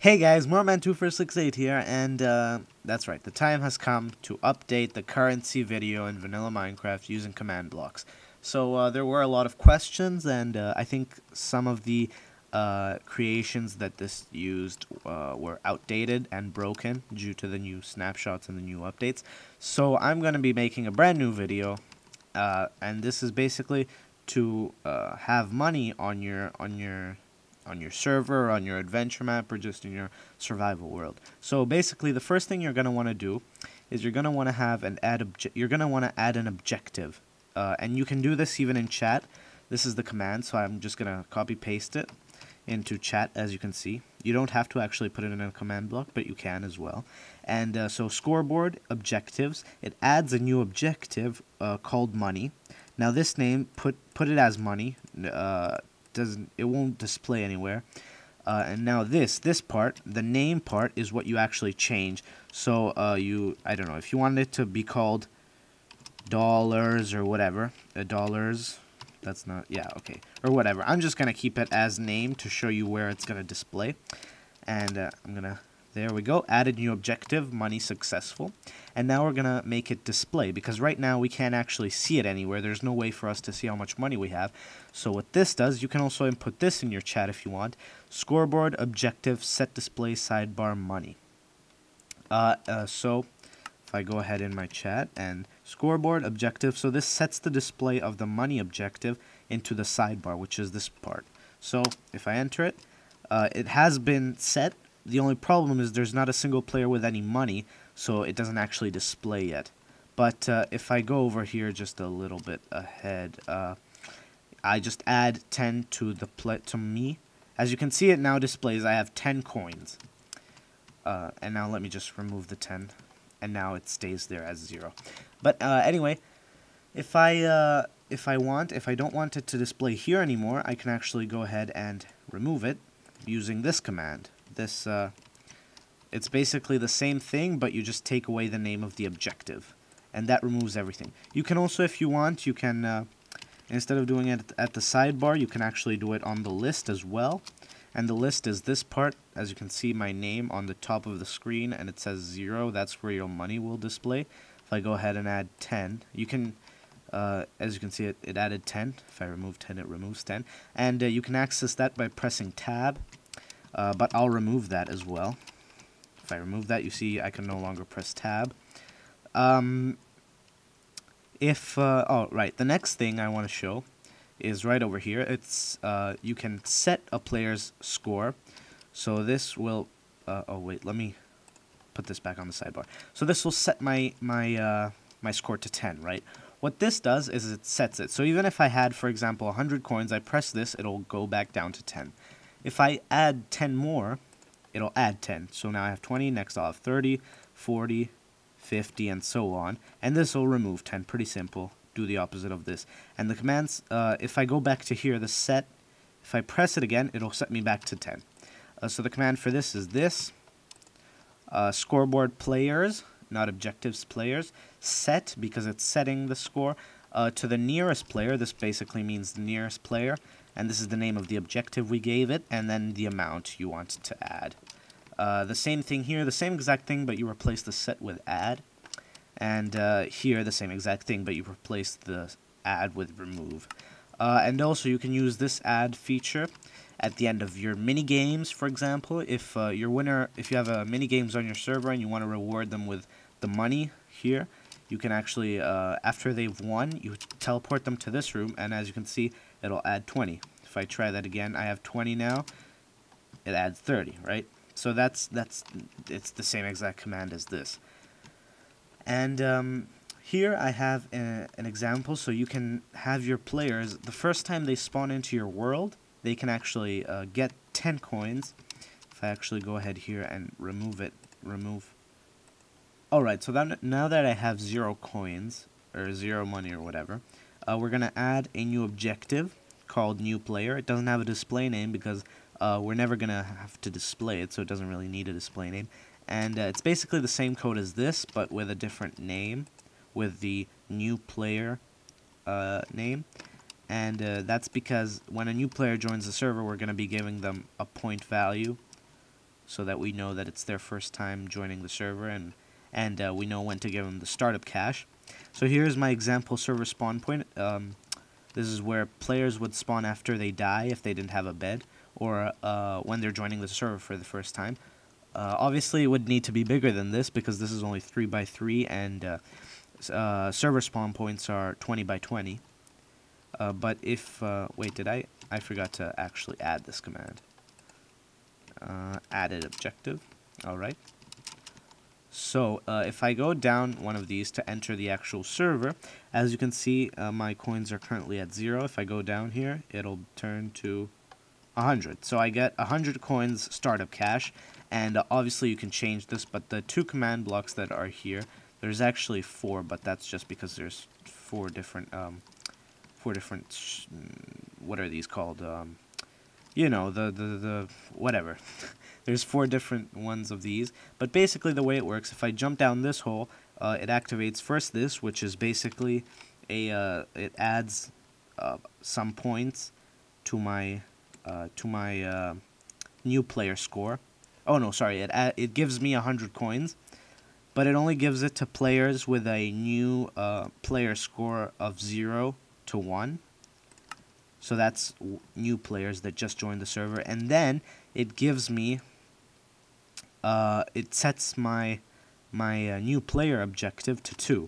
Hey guys, Moreman2468 here, and that's right, the time has come to update the currency video in vanilla Minecraft using command blocks. So there were a lot of questions, and I think some of the creations that this used were outdated and broken due to the new snapshots and the new updates. So I'm going to be making a brand new video, and this is basically to have money on your server, on your adventure map, or just in your survival world. So basically, the first thing you're going to want to do is you're going to want to have an add an objective, and you can do this even in chat. This is the command, so I'm just going to copy paste it into chat. As you can see, you don't have to actually put it in a command block, but you can as well. And so scoreboard objectives, it adds a new objective called money. Now this name, put it as money. It won't display anywhere. And now this part, the name part, is what you actually change. So I don't know, if you want it to be called dollars or whatever, dollars, that's not, yeah, okay, or whatever. I'm just gonna keep it as name to show you where it's gonna display. And I'm gonna, there we go, added new objective, money successful. And now we're gonna make it display, because right now we can't actually see it anywhere. There's no way for us to see how much money we have. So what this does, you can also input this in your chat if you want. Scoreboard objective set display sidebar money. So if I go ahead in my chat and scoreboard objective, so this sets the display of the money objective into the sidebar, which is this part. So if I enter it, it has been set. The only problem is there's not a single player with any money, so it doesn't actually display yet. But if I go over here just a little bit ahead, I just add 10 to me. As you can see, it now displays I have 10 coins. And now let me just remove the 10, and now it stays there as 0. But anyway, if I don't want it to display here anymore, I can actually go ahead and remove it using this command. This it's basically the same thing, but you just take away the name of the objective, and that removes everything. You can also, if you want, you can instead of doing it at the sidebar, you can actually do it on the list as well. And the list is this part. As you can see, my name on the top of the screen, and it says 0. That's where your money will display. If I go ahead and add 10, you can, as you can see, it added 10. If I remove 10, it removes 10. And you can access that by pressing tab. But I'll remove that as well. If I remove that, you see I can no longer press tab. Oh, right, the next thing I want to show is right over here. It's you can set a player's score. So this will, oh wait, let me put this back on the sidebar. So this will set my score to 10, right? What this does is it sets it. So even if I had, for example, 100 coins, I press this, it'll go back down to 10. If I add 10 more, it'll add 10. So now I have 20, next I'll have 30, 40, 50, and so on. And this will remove 10. Pretty simple. Do the opposite of this. And the commands, if I go back to here, the set, if I press it again, it'll set me back to 10. So the command for this is this. Scoreboard players, not objectives players. Set, because it's setting the score, to the nearest player. This basically means the nearest player. And this is the name of the objective we gave it, and then the amount you want to add. The same thing here, the same exact thing, but you replace the set with add. And here, the same exact thing, but you replace the add with remove. And also, you can use this add feature at the end of your mini games, for example. If if you have mini games on your server and you want to reward them with the money here, you can actually, after they've won, you teleport them to this room, and as you can see, it'll add 20. If I try that again, I have 20 now. It adds 30, right? So it's the same exact command as this. And here I have an example, so you can have your players, the first time they spawn into your world, they can actually get 10 coins. If I actually go ahead here and remove. Alright, so now that I have 0 coins, or 0 money or whatever, we're going to add a new objective called newplayer. It doesn't have a display name because we're never going to have to display it, so it doesn't really need a display name. And it's basically the same code as this, but with a different name, with the new player name. And that's because when a new player joins the server, we're going to be giving them a point value so that we know that it's their first time joining the server, and we know when to give them the startup cash. So here's my example server spawn point. This is where players would spawn after they die if they didn't have a bed, or when they're joining the server for the first time. Obviously, it would need to be bigger than this because this is only 3 by 3, and server spawn points are 20 by 20. But if wait, I forgot to actually add this command. Added objective. All right. So if I go down one of these to enter the actual server, as you can see, my coins are currently at 0. If I go down here, it'll turn to 100. So I get 100 coins startup cash, and obviously you can change this, but the 2 command blocks that are here, there's actually 4, but that's just because there's 4 different, what are these called? You know, the whatever. There's 4 different ones of these, but basically the way it works, if I jump down this hole, it activates first this, which is basically it adds some points to my new player score. Oh no, sorry, it gives me 100 coins, but it only gives it to players with a new player score of 0 to 1. So that's new players that just joined the server, and then it gives me, it sets my new player objective to 2.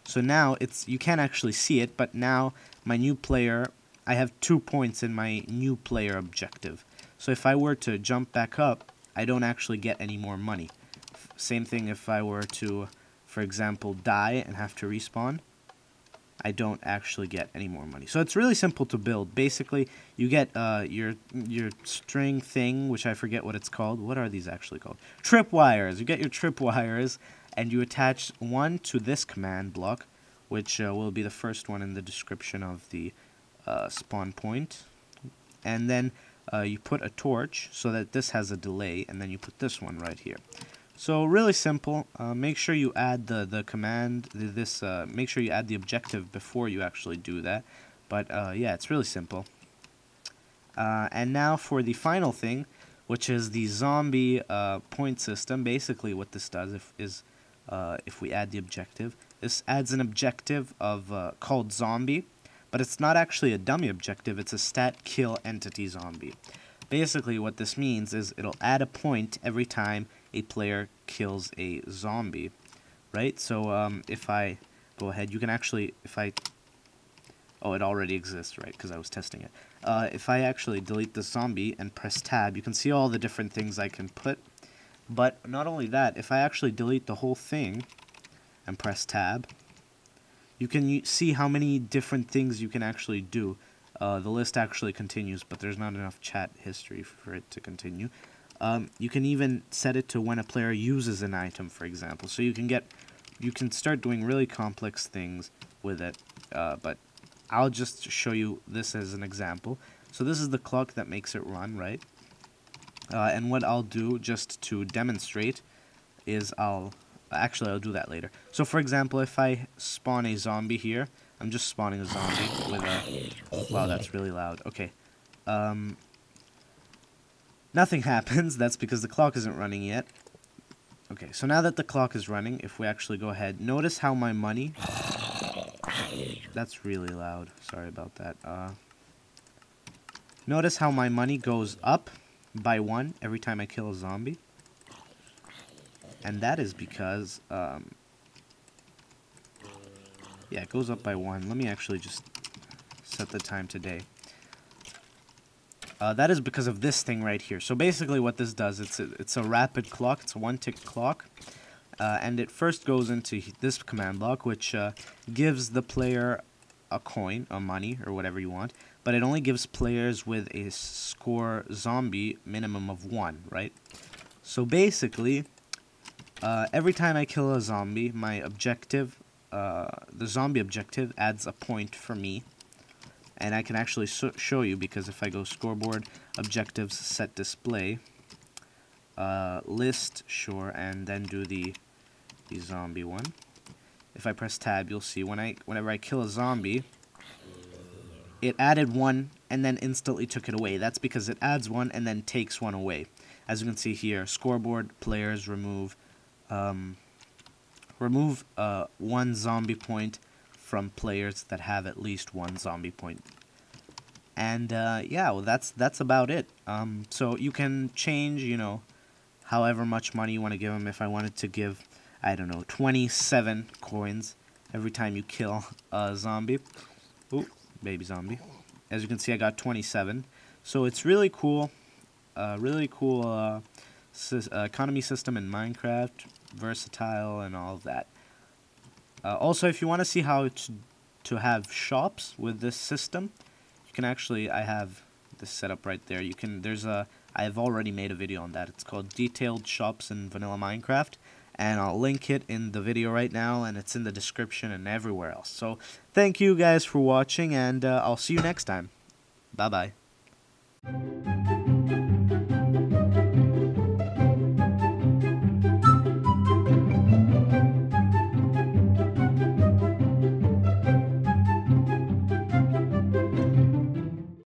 So now you can't actually see it, but now my new player, I have 2 points in my new player objective. So if I were to jump back up, I don't actually get any more money. Same thing if I were to, for example, die and have to respawn. I don't actually get any more money. So it's really simple to build. Basically, you get your string thing, which I forget what it's called. What are these actually called? Tripwires. You get your tripwires, and you attach one to this command block, which will be the first one in the description of the spawn point. And then you put a torch so that this has a delay, and then you put this one right here. So really simple. Make sure you add the command. Make sure you add the objective before you actually do that. But yeah, it's really simple. And now for the final thing, which is the zombie point system. Basically, what this does is if we add the objective, this adds an objective of called zombie, but it's not actually a dummy objective. It's a stat kill entity zombie. Basically, what this means is it'll add a point every time a player kills a zombie, right? So if I go ahead, you can actually, oh, it already exists, right, because I was testing it. If I actually delete the zombie and press tab, you can see all the different things I can put. But not only that, if I actually delete the whole thing and press tab, you can see how many different things you can actually do. The list actually continues, but there's not enough chat history for it to continue. You can even set it to when a player uses an item, for example. So you can start doing really complex things with it. But I'll just show you this as an example. So this is the clock that makes it run, right? And what I'll do just to demonstrate is I'll do that later. So for example, if I spawn a zombie here, I'm just spawning a zombie with a... Wow, that's really loud. Okay. Nothing happens. That's because the clock isn't running yet. Okay, so now that the clock is running, if we actually go ahead, notice how my money... That's really loud. Sorry about that. Notice how my money goes up by 1 every time I kill a zombie. And that is because... yeah, it goes up by 1. Let me actually just set the time today. That is because of this thing right here. So basically what this does, it's a rapid clock. It's a 1-tick clock. And it first goes into this command block, which gives the player a coin, a money, or whatever you want. But it only gives players with a score zombie minimum of 1, right? So basically, every time I kill a zombie, my objective... the zombie objective adds a point for me, and I can actually show you, because if I go scoreboard, objectives, set display, list, sure, and then do the zombie one. If I press tab, you'll see whenever I kill a zombie, it added 1 and then instantly took it away. That's because it adds 1 and then takes 1 away. As you can see here, scoreboard players remove one zombie point from players that have at least one zombie point. And yeah, well, that's about it. So you can change, you know, however much money you want to give them. If I wanted to give, I don't know, 27 coins every time you kill a zombie. Ooh, baby zombie. As you can see, I got 27. So it's really cool. Really cool economy system in Minecraft, versatile and all of that. Also, if you want to see how to have shops with this system, you can actually, I have this set up right there. You can, I've already made a video on that. It's called Detailed Shops in Vanilla Minecraft, and I'll link it in the video right now, and it's in the description and everywhere else. So thank you guys for watching, and I'll see you next time. Bye bye.